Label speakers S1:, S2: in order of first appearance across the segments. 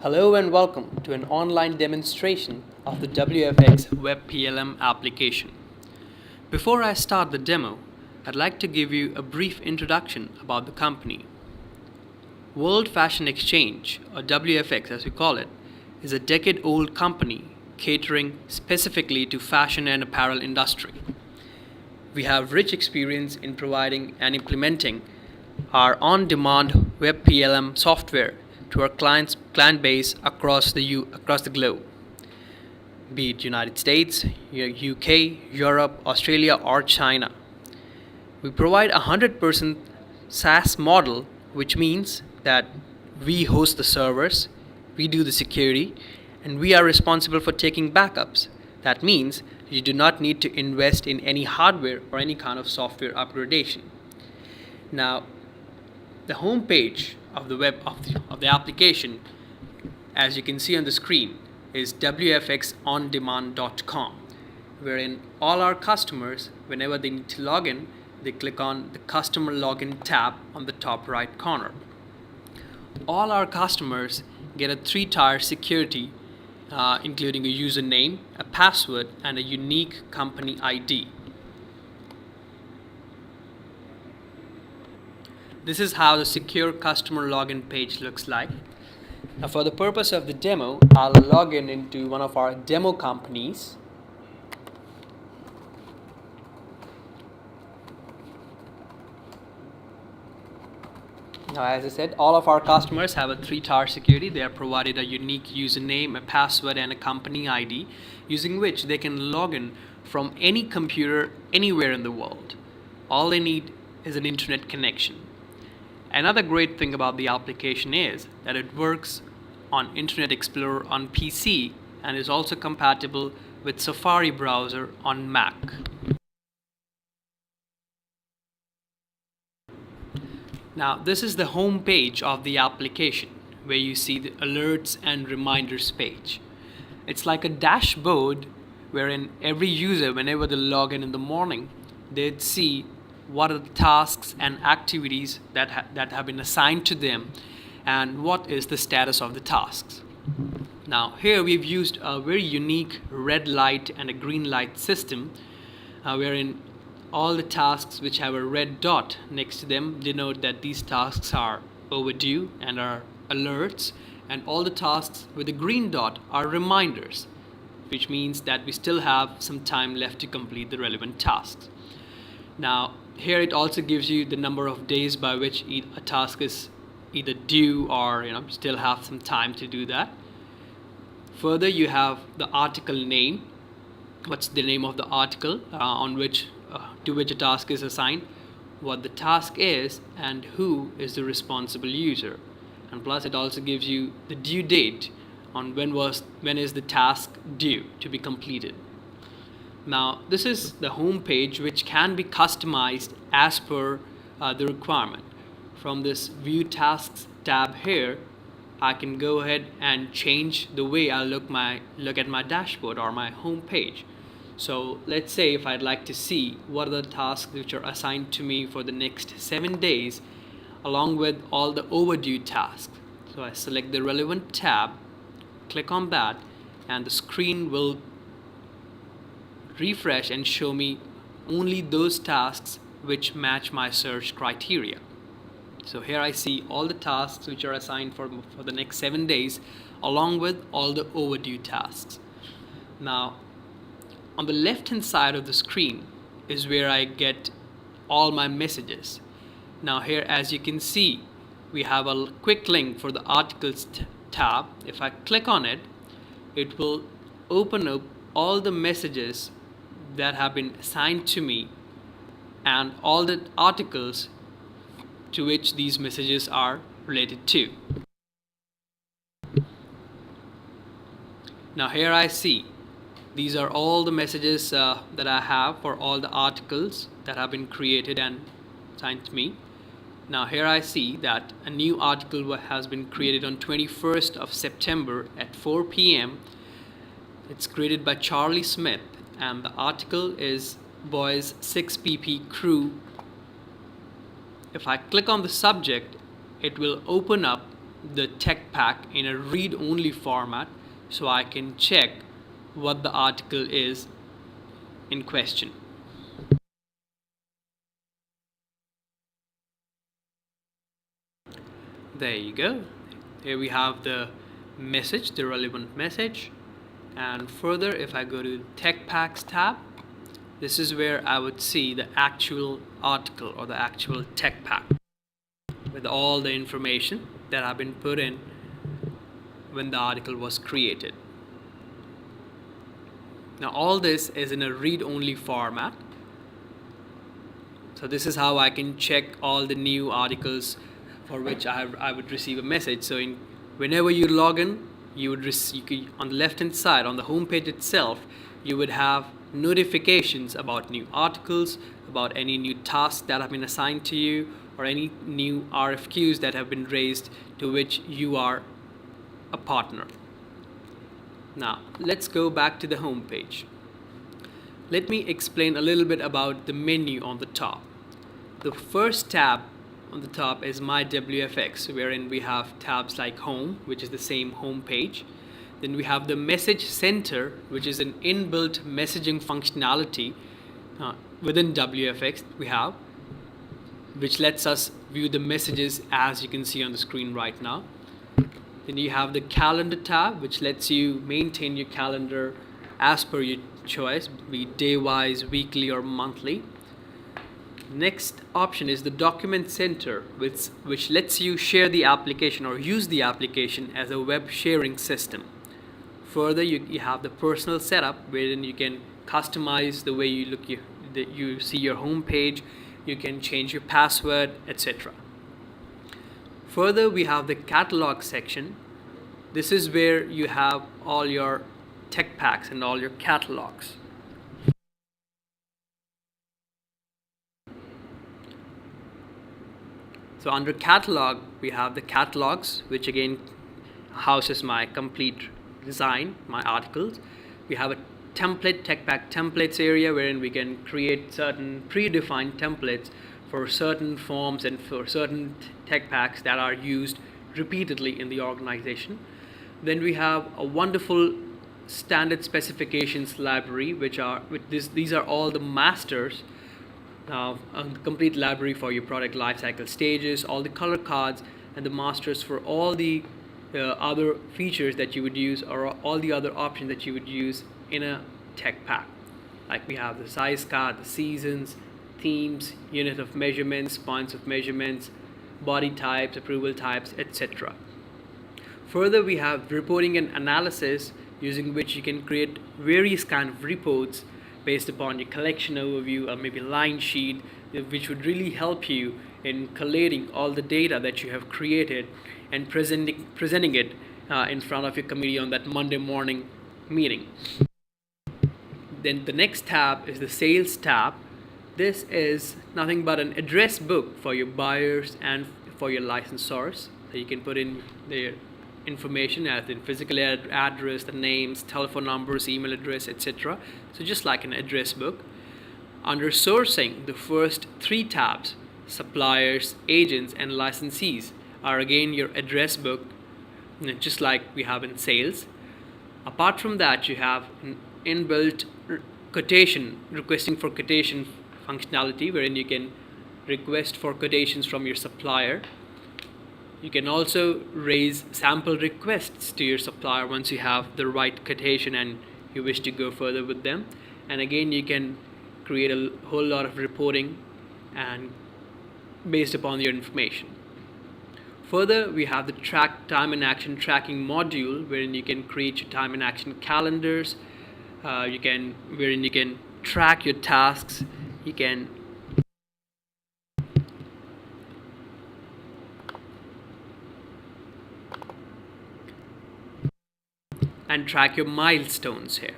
S1: Hello and welcome to an online demonstration of the WFX Web PLM application. Before I start the demo, I'd like to give you a brief introduction about the company. World Fashion Exchange, or WFX as we call it, is a decade-old company catering specifically to fashion and apparel industry. We have rich experience in providing and implementing our on-demand Web PLM software to our client base across the globe, be it United States, UK, Europe, Australia, or China. We provide a 100% SaaS model, which means that we host the servers, we do the security, and we are responsible for taking backups. That means you do not need to invest in any hardware or any kind of software upgradation. Now, the home page of the application, as you can see on the screen, is wfxondemand.com, wherein all our customers, whenever they need to log in, they click on the customer login tab on the top right corner. All our customers get a 3-tier security, including a username, a password, and a unique company ID. This is how the secure customer login page looks like. Now, for the purpose of the demo, I'll log in into one of our demo companies. Now, as I said, all of our customers have a 3-tier security. They are provided a unique username, a password, and a company ID, using which they can log in from any computer anywhere in the world. All they need is an internet connection. Another great thing about the application is that it works on Internet Explorer on PC and is also compatible with Safari browser on Mac. Now, this is the home page of the application where you see the alerts and reminders page. It's like a dashboard wherein every user, whenever they log in the morning, they'd see what are the tasks and activities that have been assigned to them and what is the status of the tasks. Now, here we've used a very unique red light and a green light system, wherein all the tasks which have a red dot next to them denote that these tasks are overdue and are alerts, and all the tasks with a green dot are reminders, which means that we still have some time left to complete the relevant tasks. Now, here it also gives you the number of days by which a task is either due or still have some time to do that. Further, you have the article name. What's the name of the article to which a task is assigned, what the task is, and who is the responsible user. And plus, it also gives you the due date on when is the task due to be completed. Now, this is the home page, which can be customized as per the requirement. From this View Tasks tab here, I can go ahead and change the way I look at my dashboard or my home page. So let's say if I'd like to see what are the tasks which are assigned to me for the next 7 days, along with all the overdue tasks. So I select the relevant tab, click on that, and the screen will refresh and show me only those tasks which match my search criteria. So here I see all the tasks which are assigned for the next 7 days, along with all the overdue tasks. Now, on the left hand side of the screen is where I get all my messages. Now here, as you can see, we have a quick link for the articles tab. If I click on it, it will open up all the messages that have been assigned to me and all the articles to which these messages are related to. Now here I see these are all the messages that I have for all the articles that have been created and assigned to me. Now here I see that a new article has been created on 21st of September at 4 p.m. It's created by Charlie Smith, and the article is Boys 6PP Crew. If I click on the subject, it will open up the tech pack in a read-only format so I can check what the article is in question. There you go. Here we have the message, the relevant message. And further, if I go to Tech Packs tab, this is where I would see the actual article or the actual tech pack with all the information that have been put in when the article was created. Now all this is in a read-only format. So this is how I can check all the new articles for which I would receive a message. So whenever you log in, you would receive, on the left hand side on the home page itself, you would have notifications about new articles, about any new tasks that have been assigned to you, or any new RFQs that have been raised to which you are a partner. Now let's go back to the home page. Let me explain a little bit about the menu on the top. The first tab on the top is My WFX, wherein we have tabs like Home, which is the same home page. Then we have the Message Center, which is an inbuilt messaging functionality within WFX we have, which lets us view the messages as you can see on the screen right now. Then you have the Calendar tab, which lets you maintain your calendar as per your choice, be it day-wise, weekly, or monthly. Next option is the Document Center, which lets you share the application or use the application as a web sharing system. Further, you have the Personal Setup, wherein you can customize the way you see your home page. You can change your password, etc. Further, we have the Catalog section. This is where you have all your tech packs and all your catalogs. So under Catalog, we have the catalogs, which again houses my complete design, my articles. We have a template, tech pack templates area, wherein we can create certain predefined templates for certain forms and for certain tech packs that are used repeatedly in the organization. Then we have a wonderful standard specifications library, these are all the masters, a complete library for your product lifecycle stages, all the color cards, and the masters for all the other features that you would use, or all the other options that you would use in a tech pack. Like we have the size card, the seasons, themes, unit of measurements, points of measurements, body types, approval types, etc. Further, we have reporting and analysis, using which you can create various kind of reports based upon your collection overview or maybe line sheet, which would really help you in collating all the data that you have created and presenting it in front of your committee on that Monday morning meeting. Then the next tab is the Sales tab. This is nothing but an address book for your buyers and for your licensors. So you can put in their information as in physical address, the names, telephone numbers, email address, etc. So just like an address book. Under Sourcing, the first three tabs, suppliers, agents, and licensees, are again your address book, just like we have in Sales. Apart from that, you have an inbuilt quotation, requesting for quotation functionality, wherein you can request for quotations from your supplier. You can also raise sample requests to your supplier once you have the right quotation and you wish to go further with them. And again, you can create a whole lot of reporting and based upon your information. Further, we have the Track Time and Action Tracking module, wherein you can create your time and action calendars. Wherein you can track your tasks. You can and track your milestones here.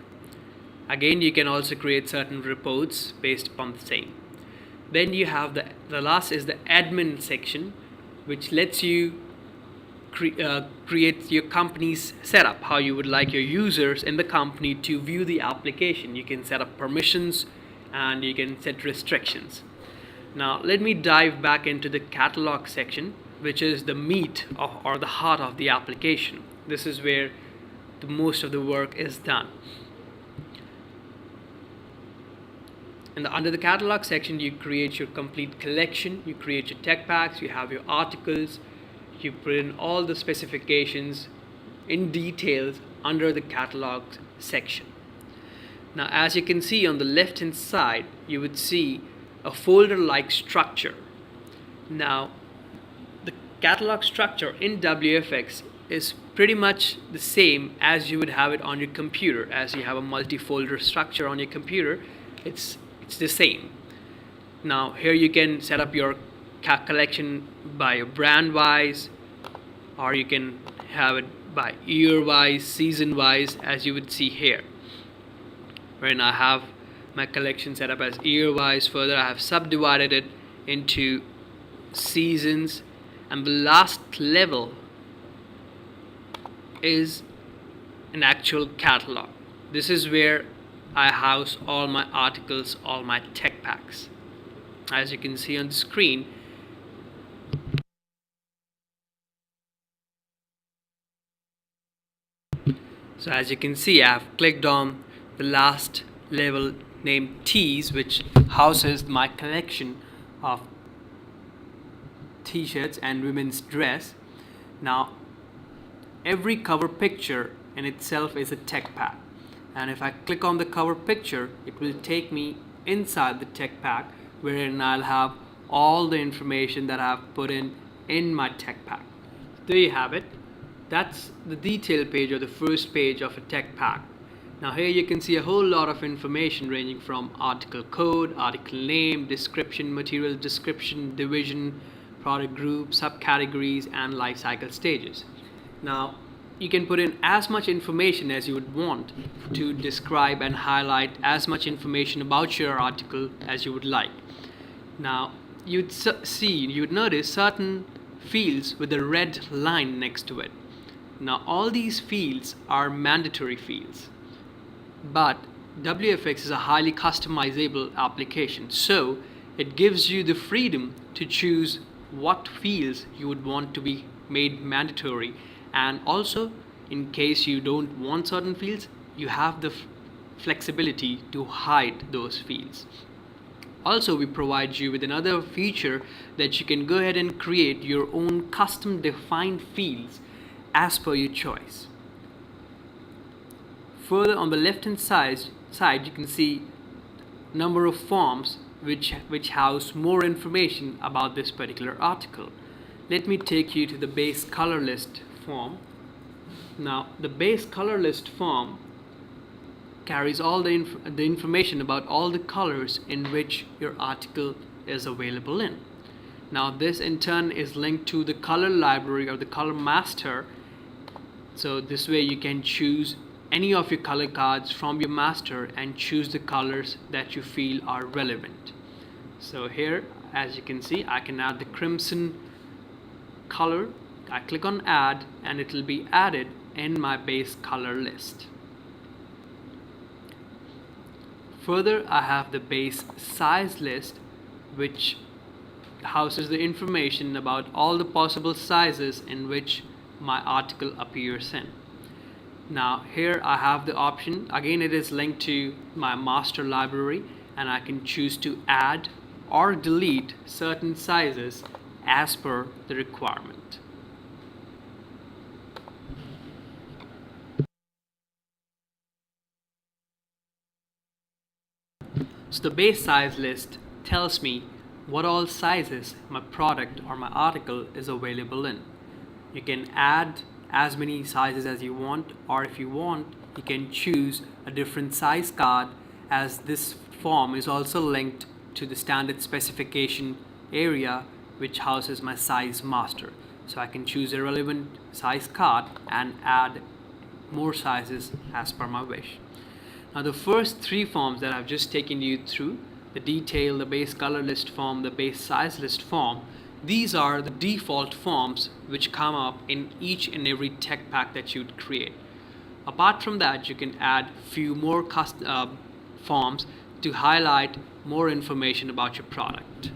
S1: Again, you can also create certain reports based upon the same. Then you have the last is the admin section, which lets you create your company's setup, how you would like your users in the company to view the application. You can set up permissions and you can set restrictions. Now let me dive back into the catalog section, which is the meat of, or the heart of the application. This is where the most of the work is done. Under the catalog section, you create your complete collection, you create your tech packs, you have your articles, you put in all the specifications in details under the catalog section. Now, as you can see on the left hand side, you would see a folder like structure. Now, the catalog structure in WFX is pretty much the same as you would have it on your computer. As you have a multi-folder structure on your computer, it's the same. Now here you can set up your collection by brand wise, or you can have it by year wise, season wise, as you would see here, wherein I have my collection set up as year wise. Further, I have subdivided it into seasons, and the last level is an actual catalog. This is where I house all my articles, all my tech packs. As you can see on the screen, so as you can see, I have clicked on the last level named Tees, which houses my collection of t-shirts and women's dress. Now every cover picture in itself is a tech pack, and if I click on the cover picture, it will take me inside the tech pack, wherein I'll have all the information that I've put in my tech pack. There you have it. That's the detail page, or the first page of a tech pack. Now here you can see a whole lot of information ranging from article code, article name, description, material description, division, product group, subcategories, and life cycle stages. Now you can put in as much information as you would want to describe and highlight as much information about your article as you would like. Now you'd notice certain fields with a red line next to it. Now all these fields are mandatory fields, but WFX is a highly customizable application, so it gives you the freedom to choose what fields you would want to be made mandatory. And also, in case you don't want certain fields, you have the flexibility to hide those fields. Also, we provide you with another feature that you can go ahead and create your own custom defined fields as per your choice. Further, on the left hand side you can see number of forms which house more information about this particular article. Let me take you to the base color list form. Now the base color list form carries all the information about all the colors in which your article is available in. Now this in turn is linked to the color library or the color master, so this way you can choose any of your color cards from your master and choose the colors that you feel are relevant. So here, as you can see, I can add the crimson color. I click on add and it will be added in my base color list. Further, I have the base size list, which houses the information about all the possible sizes in which my article appears in. Now here I have the option, again it is linked to my master library, and I can choose to add or delete certain sizes as per the requirement. So the base size list tells me what all sizes my product or my article is available in. You can add as many sizes as you want, or if you want, you can choose a different size card, as this form is also linked to the standard specification area which houses my size master. So I can choose a relevant size card and add more sizes as per my wish. Now the first three forms that I've just taken you through, the detail, the base color list form, the base size list form, these are the default forms which come up in each and every tech pack that you'd create. Apart from that, you can add few more forms to highlight more information about your product.